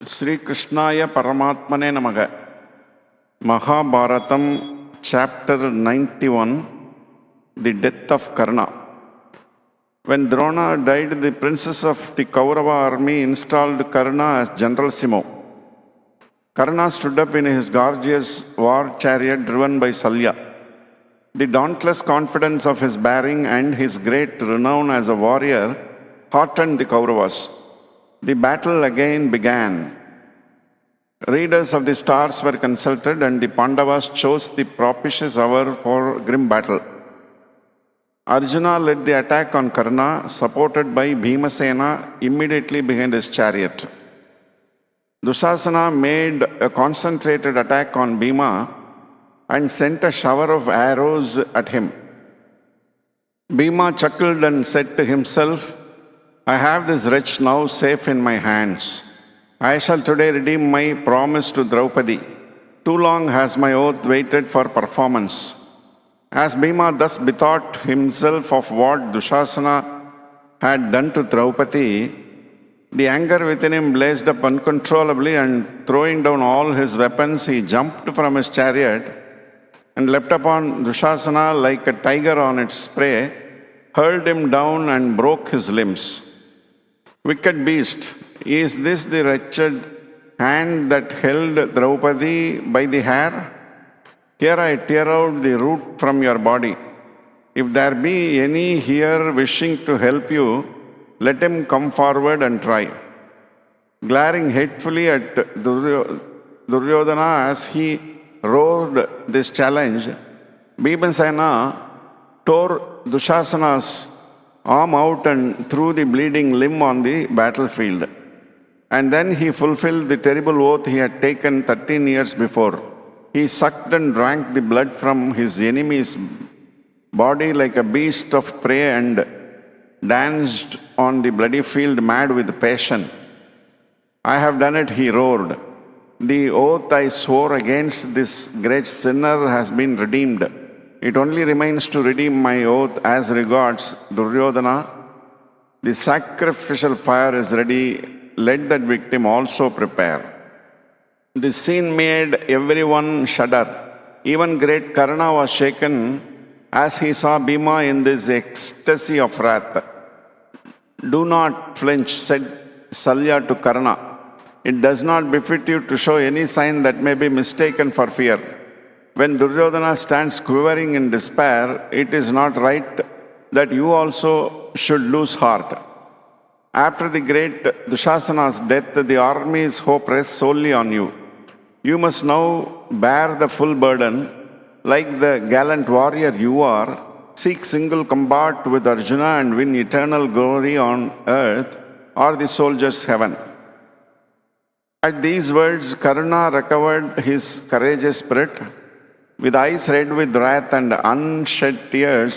Sri Krishnaya Paramatmane Namaga. Mahabharatham, chapter 91, the death of Karna. When Drona died, the princes of the Kaurava army installed Karna as generalissimo. Karna stood up in his gorgeous war chariot driven by Salya. The dauntless confidence of his bearing and his great renown as a warrior heartened the Kauravas. The battle again began. Readers of the stars were consulted, and the Pandavas chose the propitious hour for grim battle. Arjuna led the attack on Karna, supported by Bhimasena immediately behind his chariot. Dushasana made a concentrated attack on Bhima and sent a shower of arrows at him. Bhima chuckled and said to himself, "I have this wretch now safe in my hands. I shall today redeem my promise to Draupadi. Too long has my oath waited for performance." As Bhima thus bethought himself of what Dushasana had done to Draupadi, the anger within him blazed up uncontrollably, and throwing down all his weapons, he jumped from his chariot and leapt upon Dushasana like a tiger on its prey, hurled him down and broke his limbs. "Wicked beast, is this the wretched hand that held Draupadi by the hair? Here I tear out the root from your body. If there be any here wishing to help you, let him come forward and try." Glaring hatefully at Duryodhana as he roared this challenge, Bhimasena tore Dushasana's arm out and threw the bleeding limb on the battlefield. And then he fulfilled the terrible oath he had taken 13 years before. He sucked and drank the blood from his enemy's body like a beast of prey and danced on the bloody field mad with passion. "I have done it," he roared. "The oath I swore against this great sinner has been redeemed. It only remains to redeem my oath as regards Duryodhana. The sacrificial fire is ready. Let that victim also prepare." This scene made everyone shudder. Even great Karna was shaken as he saw Bhima in this ecstasy of wrath. "Do not flinch," said Salya to Karna. "It does not befit you to show any sign that may be mistaken for fear. When Duryodhana stands quivering in despair, it is not right that you also should lose heart. After the great Dushasana's death, the army's hope rests solely on you. You must now bear the full burden. Like the gallant warrior you are, seek single combat with Arjuna and win eternal glory on earth or the soldier's heaven." At these words, Karna recovered his courageous spirit. With eyes red with wrath and unshed tears,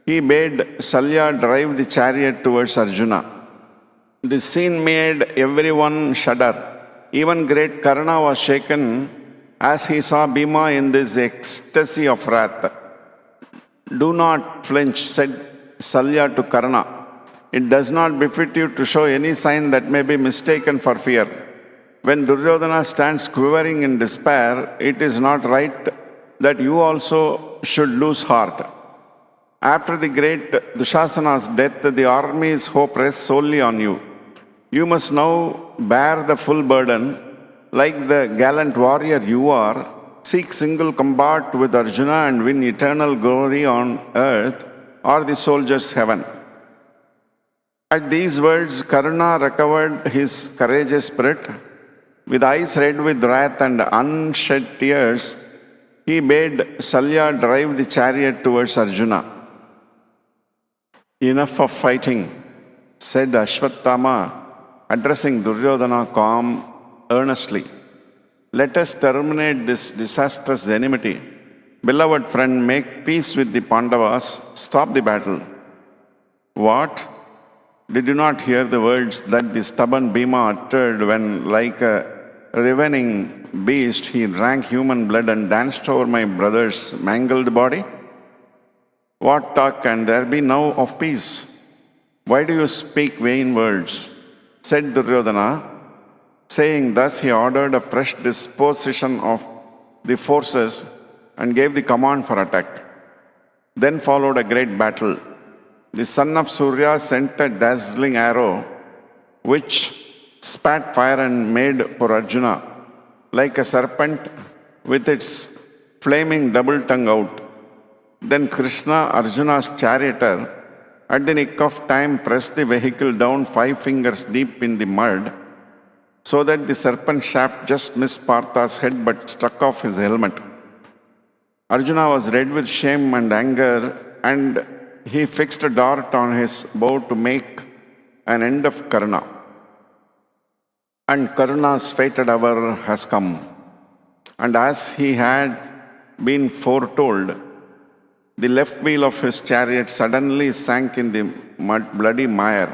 he bade Salya drive the chariot towards Arjuna. This scene made everyone shudder. Even great Karna was shaken as he saw Bhima in this ecstasy of wrath. "Do not flinch," said Salya to Karna. "It does not befit you to show any sign that may be mistaken for fear. When Duryodhana stands quivering in despair, it is not right that you also should lose heart. After the great Dushasana's death, the army's hope rests solely on you. You must now bear the full burden. Like the gallant warrior you are, seek single combat with Arjuna and win eternal glory on earth or the soldier's heaven." At these words, Karna recovered his courageous spirit. With eyes red with wrath and unshed tears, he bade Salya drive the chariot towards Arjuna. "Enough of fighting," said Ashwathama, addressing Duryodhana earnestly. "Let us terminate this disastrous enmity. Beloved friend, make peace with the Pandavas. Stop the battle." "What? Did you not hear the words that the stubborn Bhima uttered when, like a ravening beast, he drank human blood and danced over my brother's mangled body? What talk can there be now of peace? Why do you speak vain words?" said Duryodhana. Saying thus, he ordered a fresh disposition of the forces and gave the command for attack. Then followed a great battle. The son of Surya sent a dazzling arrow which spat fire and made for Arjuna like a serpent with its flaming double tongue out. Then Krishna, Arjuna's charioteer, at the nick of time pressed the vehicle down 5 fingers deep in the mud, so that the serpent shaft just missed Partha's head but struck off his helmet. Arjuna was red with shame and anger, and he fixed a dart on his bow to make an end of Karna. And Karna's fated hour has come. And as he had been foretold, the left wheel of his chariot suddenly sank in the bloody mire.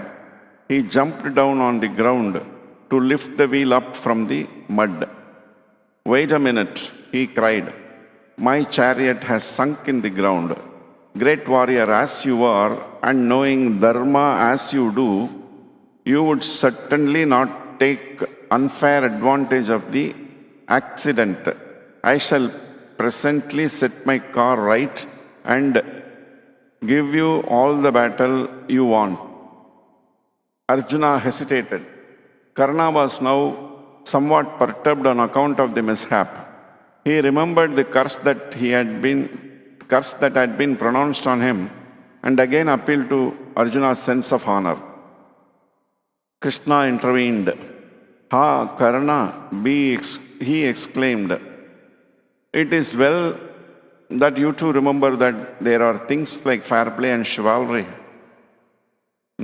He jumped down on the ground to lift the wheel up from the mud. "Wait a minute," he cried. "My chariot has sunk in the ground. Great warrior as you are, and knowing dharma as you do, you would certainly not take unfair advantage of the accident. I shall presently set my car right and give you all the battle you want." Arjuna hesitated. Karna was now somewhat perturbed on account of the mishap. He remembered the curse that had been pronounced on him, and again appealed to Arjuna's sense of honor. Krishna intervened. "Ha, Karna," he exclaimed. "It is well that you too remember that there are things like fair play and chivalry.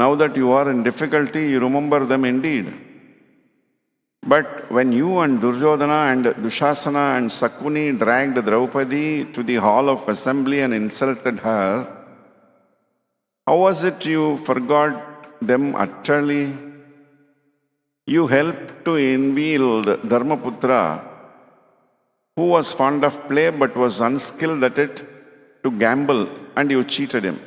Now that you are in difficulty, you remember them indeed. But when you and Duryodhana and Dushasana and Sakuni dragged Draupadi to the hall of assembly and insulted her, how was it you forgot them utterly? You helped to unwield Dharmaputra, who was fond of play but was unskilled at it, to gamble, and you cheated him.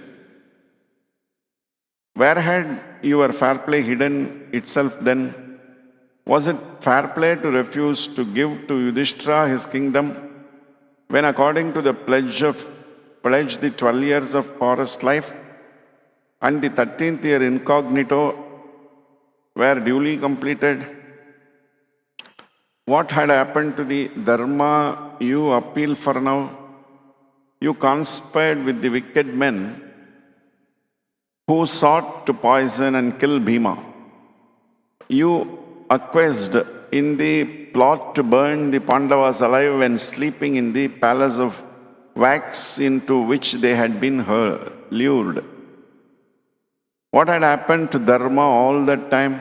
Where had your fair play hidden itself then? Was it fair play to refuse to give to Yudhishthira his kingdom, when according to the pledge the 12 years of forest life and the 13th year incognito were duly completed? What had happened to the dharma you appeal for now? You conspired with the wicked men who sought to poison and kill Bhima. You acquiesced in the plot to burn the Pandavas alive when sleeping in the palace of wax into which they had been lured. What had happened to Dharma all that time?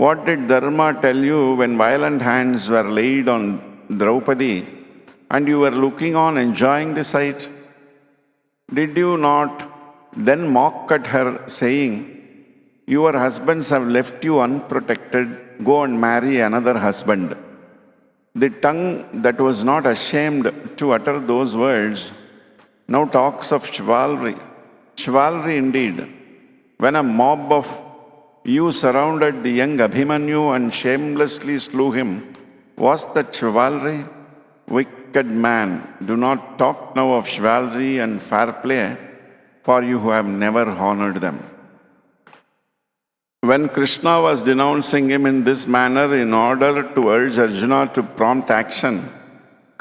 What did Dharma tell you when violent hands were laid on Draupadi and you were looking on enjoying the sight? Did you not then mock at her, saying, "Your husbands have left you unprotected, go and marry another husband"? The tongue that was not ashamed to utter those words now talks of chivalry. Chivalry indeed. When a mob of you surrounded the young Abhimanyu and shamelessly slew him, was that chivalry? Wicked man, do not talk now of chivalry and fair play, for you have never honored them. When Krishna was denouncing him in this manner in order to urge Arjuna to prompt action,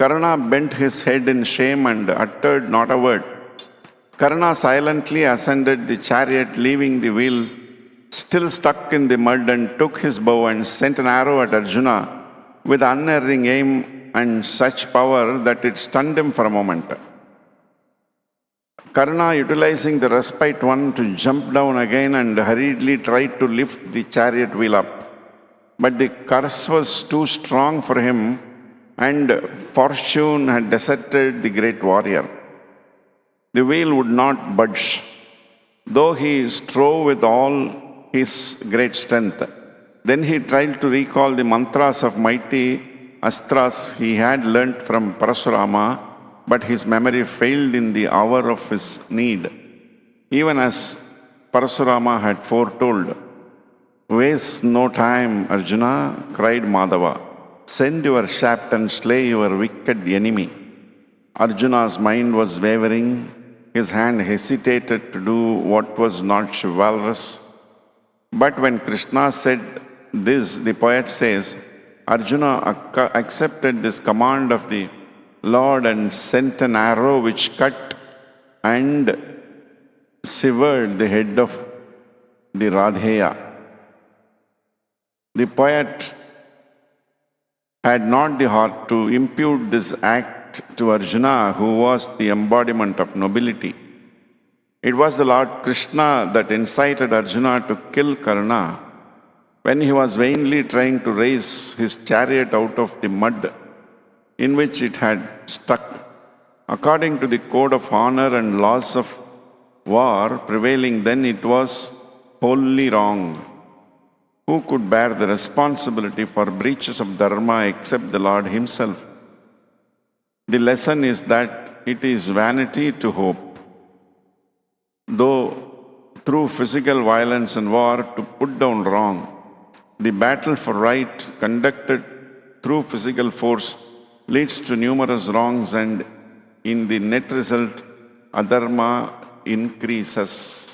Karna bent his head in shame and uttered not a word. Karna silently ascended the chariot, leaving the wheel still stuck in the mud, and took his bow and sent an arrow at Arjuna with unerring aim and such power that it stunned him for a moment. Karna, utilizing the respite won to jump down again and hurriedly tried to lift the chariot wheel up. But the curse was too strong for him, and fortune had deserted the great warrior. The wheel would not budge, though he strove with all his great strength. Then he tried to recall the mantras of mighty astras he had learnt from Parasurama, but his memory failed in the hour of his need, even as Parasurama had foretold. Waste no time, Arjuna, cried Madhava. Send your shaft and slay your wicked enemy. Arjuna's mind was wavering. His hand hesitated to do what was not chivalrous. But when Krishna said this, the poet says, Arjuna accepted this command of the Lord and sent an arrow which cut and severed the head of the Radheya. The poet had not the heart to impute this act to Arjuna, who was the embodiment of nobility. It was the Lord Krishna that incited Arjuna to kill Karna when he was vainly trying to raise his chariot out of the mud in which it had stuck. According to the code of honor and laws of war prevailing then, it was wholly wrong. Who could bear the responsibility for breaches of dharma except the Lord himself? The lesson is that it is vanity to hope, though through physical violence and war, to put down wrong. The battle for right conducted through physical force leads to numerous wrongs, and in the net result, adharma increases.